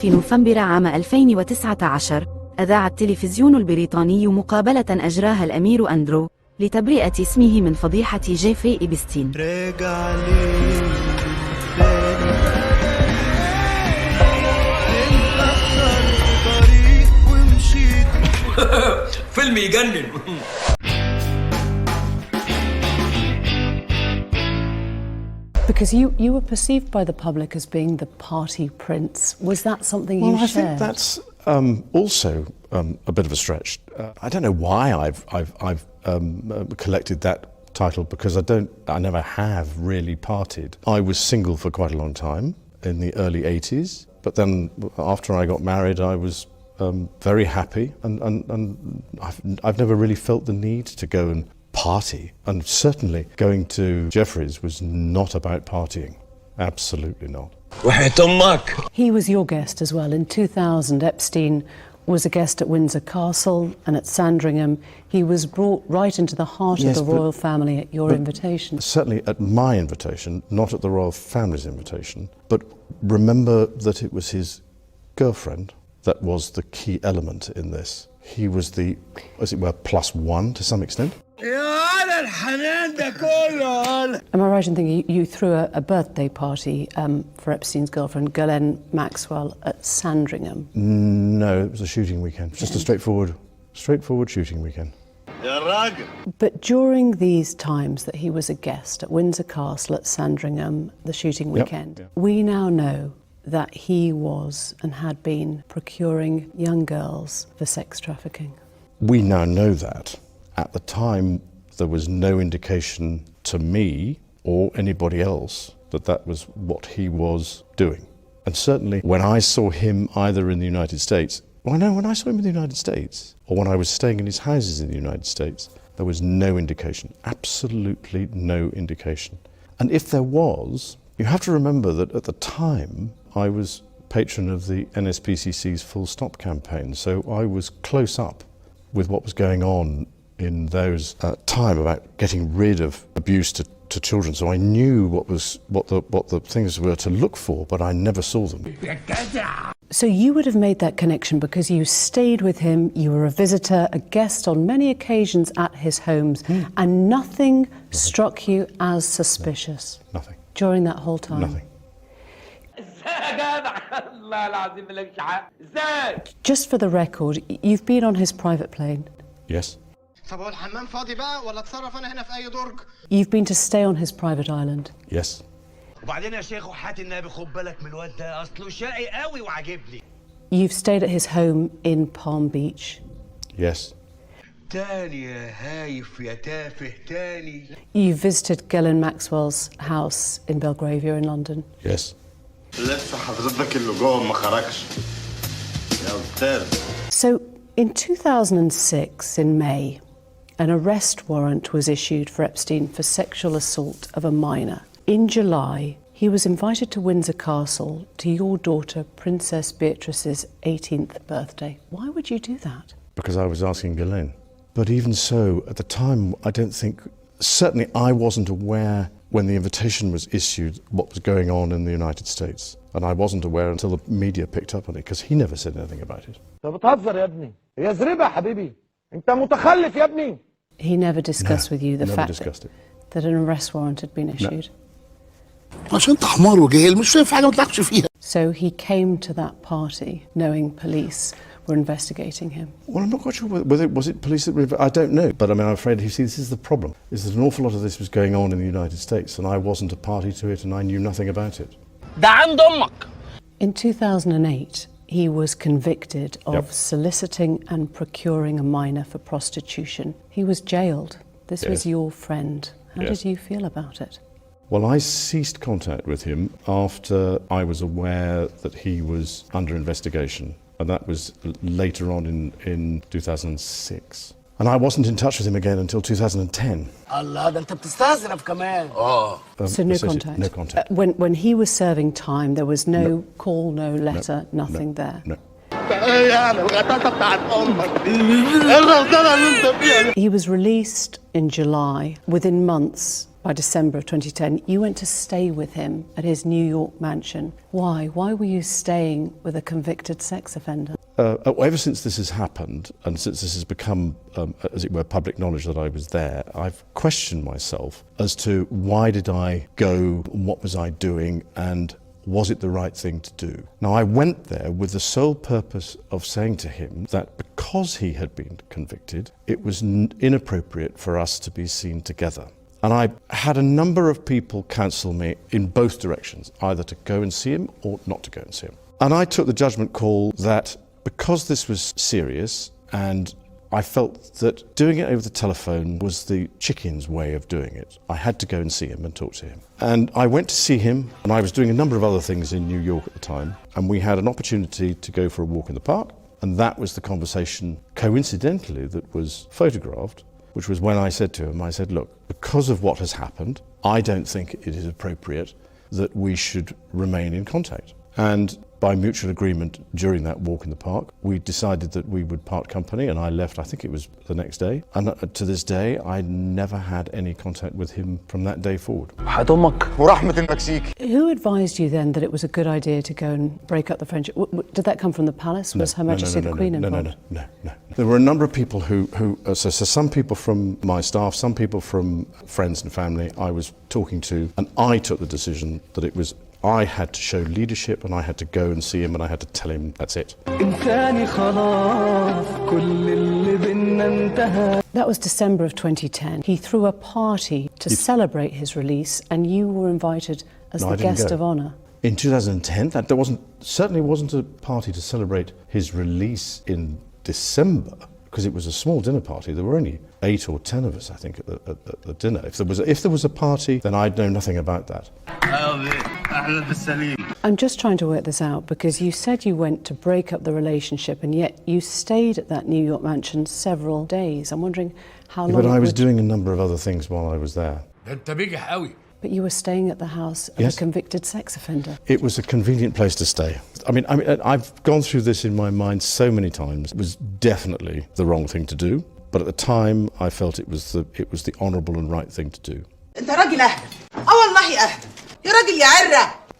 في نوفمبر عام 2019 أذاع التلفزيون البريطاني مقابلة أجراها الأمير أندرو لتبرئة اسمه من فضيحة جيفري إبستين. فيلم يجنن. Because you were perceived by the public as being the party prince. Was that something you shared? Well, I think that's also a bit of a stretch. I don't know why I've collected that title, because I never have really partied. I was single for quite a long time in the early 80s, but then after I got married, I was very happy, and I've never really felt the need to go and party, and certainly going to Jeffrey's was not about partying. Absolutely not. He was your guest as well. In 2000, Epstein was a guest at Windsor Castle and at Sandringham. He was brought right into the heart of the royal family at your invitation. Certainly at my invitation, not at the royal family's invitation. But remember that it was his girlfriend that was the key element in this. He was the, as it were, plus one to some extent. Am I right in thinking you threw a birthday party for Epstein's girlfriend, Ghislaine Maxwell, at Sandringham? No, it was a shooting weekend. Just a straightforward shooting weekend. But during these times that he was a guest at Windsor Castle, at Sandringham, the shooting weekend, we now know that he was and had been procuring young girls for sex trafficking. We now know that. At the time, there was no indication to me or anybody else that that was what he was doing. And certainly when I saw him either in the United States, when I saw him in the United States, or when I was staying in his houses in the United States, there was no indication, absolutely no indication. And if there was, you have to remember that at the time, I was patron of the NSPCC's Full Stop campaign, so I was close up with what was going on in those time about getting rid of abuse to children. So I knew what the things were to look for, but I never saw them. So you would have made that connection because you stayed with him, you were a visitor, a guest on many occasions at his homes, and nothing struck you as suspicious? Nothing. During that whole time? Nothing. Just for the record, you've been on his private plane? Yes. You've been to stay on his private island? Yes. You've stayed at his home in Palm Beach? Yes. You visited Ghislaine Maxwell's house in Belgravia in London? Yes. So in 2006, in May, an arrest warrant was issued for Epstein for sexual assault of a minor. In July, he was invited to Windsor Castle to your daughter Princess Beatrice's 18th birthday. Why would you do that? Because I was asking Ghislaine. But even so, at the time, I don't think, certainly I wasn't aware when the invitation was issued what was going on in the United States. And I wasn't aware until the media picked up on it, because he never said anything about it. He never discussed with you the fact that an arrest warrant had been issued? So he came to that party knowing police were investigating him? Well, I'm not quite sure whether was it police that I don't know. But I mean, I'm afraid, you see, this is the problem, is that an awful lot of this was going on in the United States, and I wasn't a party to it, and I knew nothing about it. In 2008, he was convicted of soliciting and procuring a minor for prostitution. He was jailed. This was your friend. How did you feel about it? Well, I ceased contact with him after I was aware that he was under investigation. And that was later on in 2006. And I wasn't in touch with him again until 2010. So no contact? No contact. When he was serving time, there was no call, no letter, nothing there? No. He was released in July. Within months, by December of 2010, you went to stay with him at his New York mansion. Why? Why were you staying with a convicted sex offender? Ever since this has happened, and since this has become, as it were, public knowledge that I was there, I've questioned myself as to why did I go, what was I doing, and was it the right thing to do? Now, I went there with the sole purpose of saying to him that because he had been convicted, it was inappropriate for us to be seen together. And I had a number of people counsel me in both directions, either to go and see him or not to go and see him. And I took the judgment call that because this was serious, and I felt that doing it over the telephone was the chicken's way of doing it, I had to go and see him and talk to him. And I went to see him, and I was doing a number of other things in New York at the time, and we had an opportunity to go for a walk in the park, and that was the conversation, coincidentally, that was photographed, which was when I said to him, I said, look, because of what has happened, I don't think it is appropriate that we should remain in contact. And by mutual agreement during that walk in the park, we decided that we would part company, and I left, I think it was the next day. And to this day, I never had any contact with him from that day forward. Who advised you then that it was a good idea to go and break up the friendship? Did that come from the palace? Was Her Majesty the Queen involved? No. There were a number of people so some people from my staff, some people from friends and family I was talking to, and I took the decision that it was I had to show leadership, and I had to go and see him, and I had to tell him that's it. That was December of 2010. He threw a party to celebrate his release, and you were invited as the guest of honour. In 2010, there certainly wasn't a party to celebrate his release in December, because it was a small dinner party. There were only 8 or 10 of us, I think, at the dinner. If there was a party, then I'd know nothing about that. I'm just trying to work this out, because you said you went to break up the relationship, and yet you stayed at that New York mansion several days. I'm wondering how long... But I was doing a number of other things while I was there. But you were staying at the house of a convicted sex offender. It was a convenient place to stay. I mean, I've gone through this in my mind so many times. It was definitely the wrong thing to do, but at the time I felt it was the honourable and right thing to do.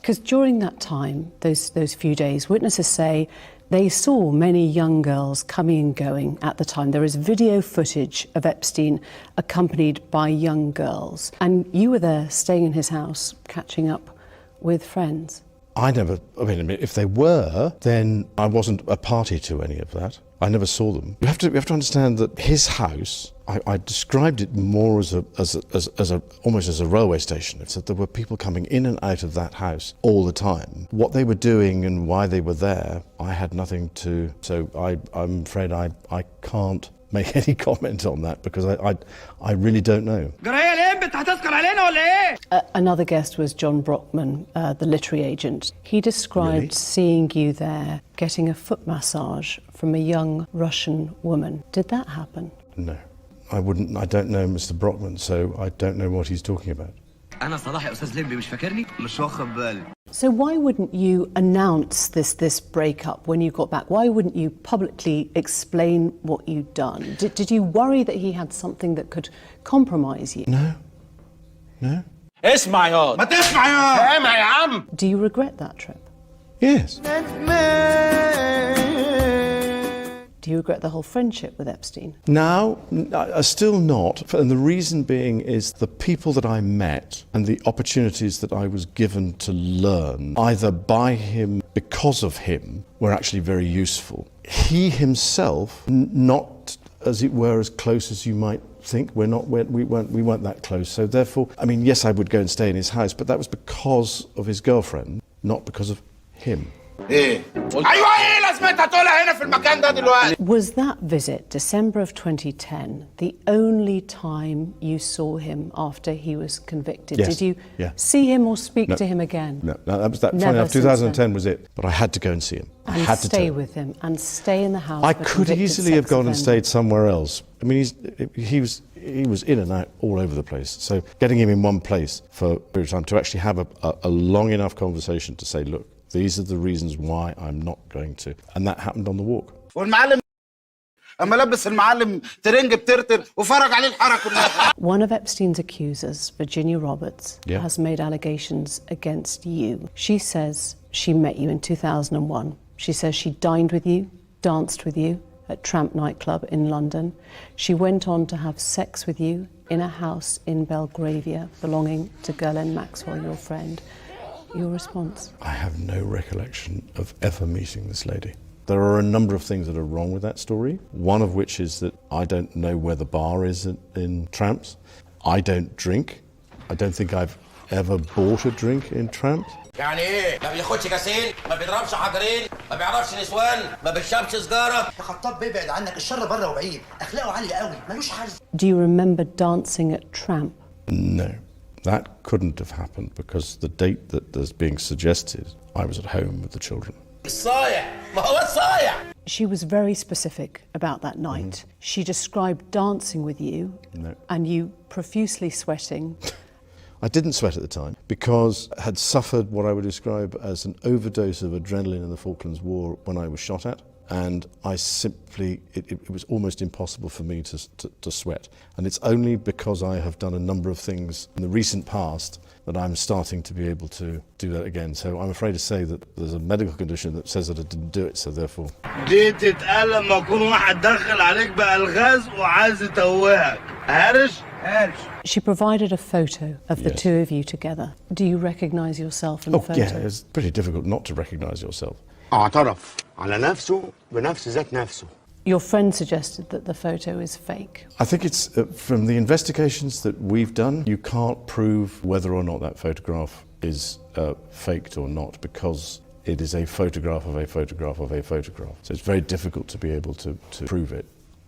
Because during that time, those few days, witnesses say they saw many young girls coming and going at the time. There is video footage of Epstein accompanied by young girls. And you were there staying in his house, catching up with friends. If they were, then I wasn't a party to any of that. I never saw them. You have to understand that his house, I described it more as almost as a railway station. It's that there were people coming in and out of that house all the time. What they were doing and why they were there, I had nothing to. So I'm afraid I can't make any comment on that, because I really don't know. Another guest was John Brockman, the literary agent. He described seeing you there getting a foot massage from a young Russian woman. Did that happen? No, I wouldn't. I don't know Mr. Brockman, so I don't know what he's talking about. So why wouldn't you announce this breakup when you got back? Why wouldn't you publicly explain what you'd done? Did you worry that he had something that could compromise you? No. Do you regret that trip? Yes. Do you regret the whole friendship with Epstein? Now, still not. And the reason being is the people that I met and the opportunities that I was given to learn, either by him, because of him, were actually very useful. He himself, not, as it were, as close as you might think. We weren't that close. So therefore, yes, I would go and stay in his house, but that was because of his girlfriend, not because of him. Was that visit, December of 2010, the only time you saw him after he was convicted? Yes. Did you see him or speak to him again? No, that was that. Funny enough, 2010 was it. But I had to go and see him. I had to stay with him and stay in the house. I could easily have gone and stayed somewhere else. He was in and out all over the place. So getting him in one place for a period of time to actually have a long enough conversation to say, look, these are the reasons why I'm not going to. And that happened on the walk. اما لبس المعلم ترنج بترتر وفرج عليه الحاره كلها. One of Epstein's accusers, Virginia Roberts, Yeah. has made allegations against you. She says she met you in 2001. She says she dined with you, danced with you at Tramp nightclub in London. She went on to have sex with you in a house in Belgravia belonging to Ghislaine Maxwell, your friend. Your response? I have no recollection of ever meeting this lady. There are a number of things that are wrong with that story, one of which is that I don't know where the bar is in Tramps. I don't drink. I don't think I've ever bought a drink in Tramps. يعني ايه؟ ما بياخدش كاسين، ما بيضربش حجرين، ما بيعرفش نسوان، ما بيشربش سجارة. يا خطاب بيبعد عنك الشر بره وبعيد، أخلاقه عالية قوي، ملوش حل. Do you remember dancing at Tramp? No, that couldn't have happened because the date that is being suggested, I was at home with the children. الصايع، ما هو الصايع. She was very specific about that night. She described dancing with you and you profusely sweating. I didn't sweat at the time because I had suffered what I would describe as an overdose of adrenaline in the Falklands War when I was shot at. And I simply, it was almost impossible for me to sweat. And it's only because I have done a number of things in the recent past that I'm starting to be able to do that again. So I'm afraid to say that there's a medical condition that says that I didn't do it, so therefore. دي تتقال لما يكون واحد دخل عليك بألغاز وعايز يتوهك. هارش؟ هارش. She provided a photo of the Yes. two of you together. Do you recognise yourself in the Oh photo? yeah, it's pretty difficult not to recognise yourself. اعترف على نفسه بنفس ذات نفسه. Your friend suggested that the photo is fake. I think it's from the investigations that we've done, you can't prove whether or not that photograph is faked or not because it is a photograph of a photograph of a photograph. So it's very difficult to be able to prove it.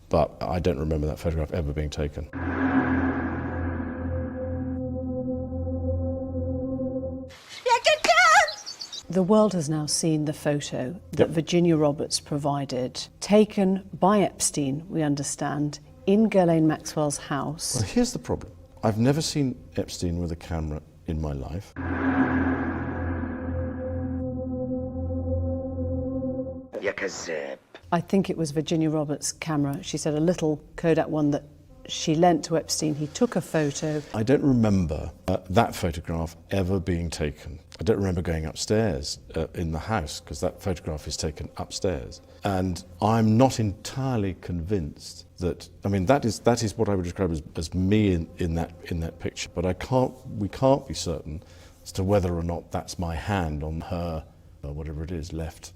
But I don't remember that photograph ever being taken. The world has now seen the photo that Virginia Roberts provided, taken by Epstein, we understand, in Ghislaine Maxwell's house. Well, here's the problem. I've never seen Epstein with a camera in my life. يا كذاب. I think it was Virginia Roberts' camera. She said a little Kodak one that she lent to Epstein. He took a photo. I don't remember that photograph ever being taken. I don't remember going upstairs in the house because that photograph is taken upstairs. And I'm not entirely convinced that, I mean, that is what I would describe as me in that picture. But we can't be certain as to whether or not that's my hand on her, whatever it is, left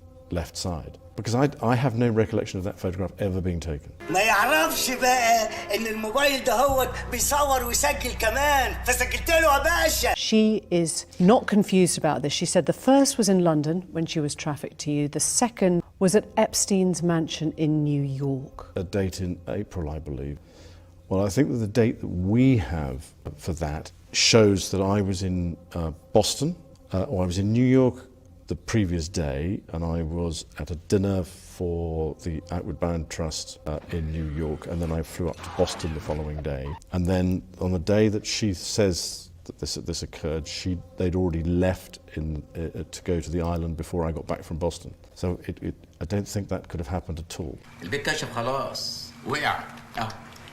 side. Because I have no recollection of that photograph ever being taken. ما يعرفش بقى إن الموبايل ده هو بيصور ويسجل كمان، فسجلت له يا باشا. She is not confused about this. She said the first was in London when she was trafficked to you. The second was at Epstein's mansion in New York. A date in April, I believe. Well, I think that the date that we have for that shows that I was in Boston, or I was in New York the previous day, and I was at a dinner for the Outward Bound Trust in New York, and then I flew up to Boston the following day. And then on the day that she says that this occurred, they'd already left to go to the island before I got back from Boston. So I don't think that could have happened at all. البيت خلاص وقع.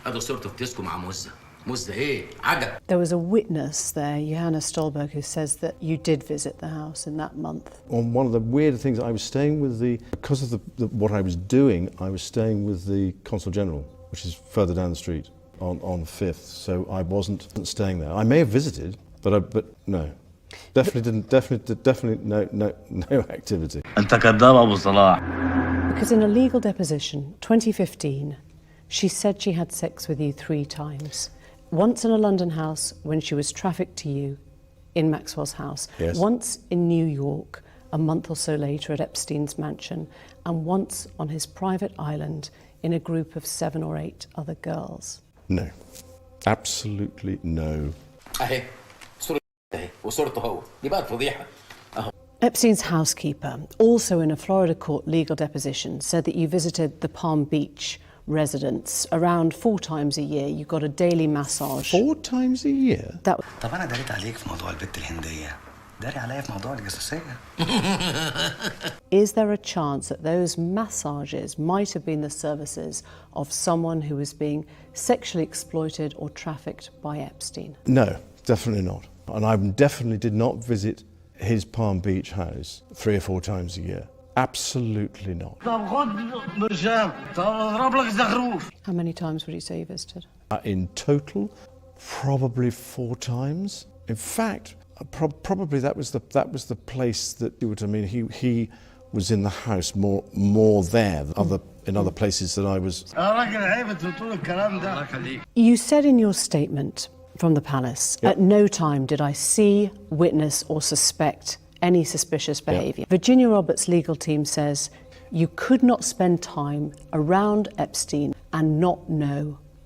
ادو صورته في ديسكو مع موزة. موزة ايه؟ عجب. There was a witness there, Johanna Stolberg, who says that you did visit the house in that month. One of the weird things, I was staying with because of what I was doing, I was staying with the Consul General, which is further down the street on 5th, so I wasn't staying there. I may have visited, but no. Definitely no activity. أنت كذاب أبو صلاح. Because in a legal deposition, 2015, she said she had sex with you 3 times. Once in a London house when she was trafficked to you in Maxwell's house. Yes. Once in New York a month or so later at Epstein's mansion, and once on his private island in a group of 7 or 8 other girls. No. Absolutely no. اهي صورة اهي وصورته هو. دي بقى فضيحة. Epstein's housekeeper, also in a Florida court legal deposition, said that you visited the Palm Beach residence around 4 times a year. You got a daily massage. 4 times a year? That طب أنا دريت عليك في موضوع البت الهندية. داري عليا في موضوع الجاسوسية. Is there a chance that those massages might have been the services of someone who was being sexually exploited or trafficked by Epstein? No, definitely not. And I definitely did not visit his Palm Beach house 3 or 4 times a year. Absolutely not. How many times would you say you visited? In total, probably 4 times. In fact, probably that was the place that, you know what I mean, he was in the house more there than in other places that I was. You said in your statement from the palace, at no time did I see, witness or suspect any suspicious behaviour. Virginia Roberts' legal team says you could not spend time around Epstein and not know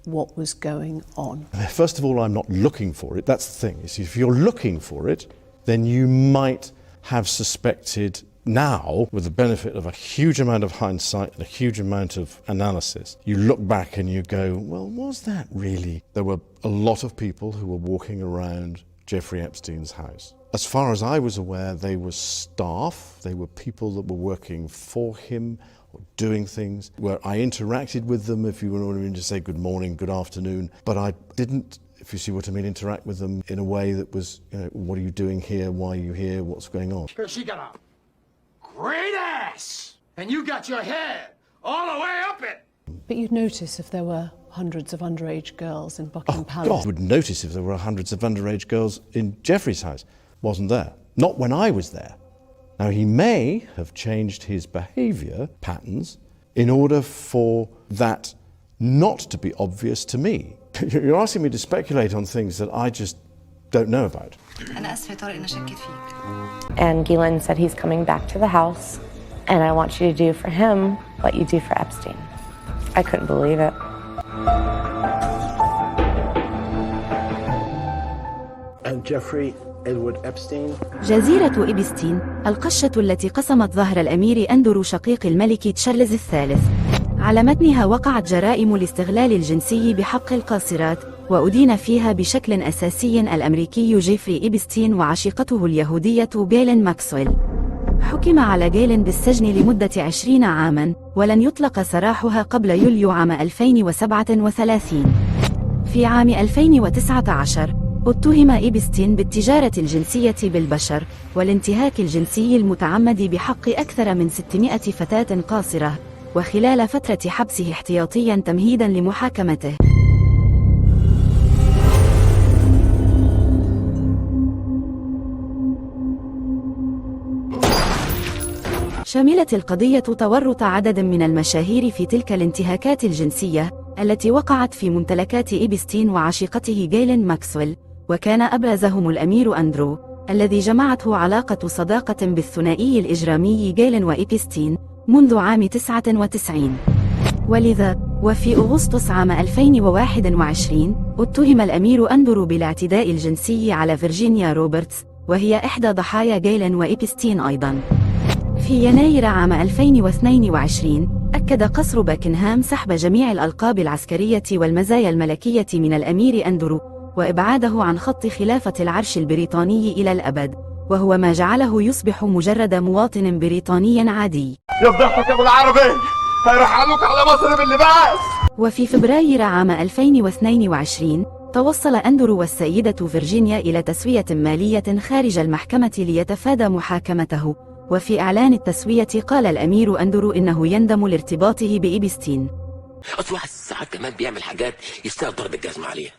what was going on. First of all, I'm not looking for it. That's the thing. If you're looking for it, then you might have suspected now, with the benefit of a huge amount of hindsight and a huge amount of analysis, you look back and you go, well, was that really? There were a lot of people who were walking around Jeffrey Epstein's house. As far as I was aware, they were staff, they were people that were working for him or doing things where I interacted with them, if you want me to say good morning, good afternoon, but I didn't, if you see what I mean, interact with them in a way that was, you know, what are you doing here, why are you here, what's going on? She got a great ass, and you got your head all the way up it. But you'd notice if there were hundreds of underage girls in Buckingham Palace. God, I would notice if there were hundreds of underage girls in Jeffrey's house. Wasn't there. Not when I was there. Now, he may have changed his behaviour patterns in order for that not to be obvious to me. You're asking me to speculate on things that I just don't know about. And Ghislaine said he's coming back to the house, and I want you to do for him what you do for Epstein. I couldn't believe it. And Jeffrey Edward Epstein. جزيرة إبستين، القشة التي قسمت ظهر الأمير أندرو شقيق الملك تشارلز الثالث. على متنها وقعت جرائم الاستغلال الجنسي بحق القاصرات، وأدين فيها بشكل أساسي الأمريكي جيفري إبستين وعشيقته اليهودية جيلين ماكسويل. حكم على جيلين بالسجن لمدة 20 عاماً، ولن يطلق سراحها قبل يوليو عام 2037. في عام 2019 اتهم إبستين بالتجارة الجنسية بالبشر والانتهاك الجنسي المتعمد بحق أكثر من 600 فتاة قاصرة، وخلال فترة حبسه احتياطياً تمهيداً لمحاكمته. شملت القضية تورط عدد من المشاهير في تلك الانتهاكات الجنسية التي وقعت في ممتلكات إبستين وعشيقته جيلين ماكسويل، وكان أبرزهم الأمير أندرو الذي جمعته علاقة صداقة بالثنائي الإجرامي جيلين وإبستين منذ عام 99. ولذا وفي أغسطس عام 2021 اتهم الأمير أندرو بالاعتداء الجنسي على فيرجينيا روبرتس، وهي إحدى ضحايا جيلين وإبستين أيضاً. في يناير عام 2022 أكد قصر باكنهام سحب جميع الألقاب العسكرية والمزايا الملكية من الأمير أندرو وإبعاده عن خط خلافة العرش البريطاني إلى الأبد، وهو ما جعله يصبح مجرد مواطن بريطاني عادي. يفضحك يا ابو العربي، هيرحلوك على مصر باللباس. وفي فبراير عام 2022 توصل أندرو والسيدة فيرجينيا إلى تسوية مالية خارج المحكمة ليتفادى محاكمته، وفي إعلان التسوية قال الأمير أندرو إنه يندم لارتباطه بإبستين. أصل واحد ساعات كمان بيعمل حاجات يستاهل ضرب الجزمة عليها.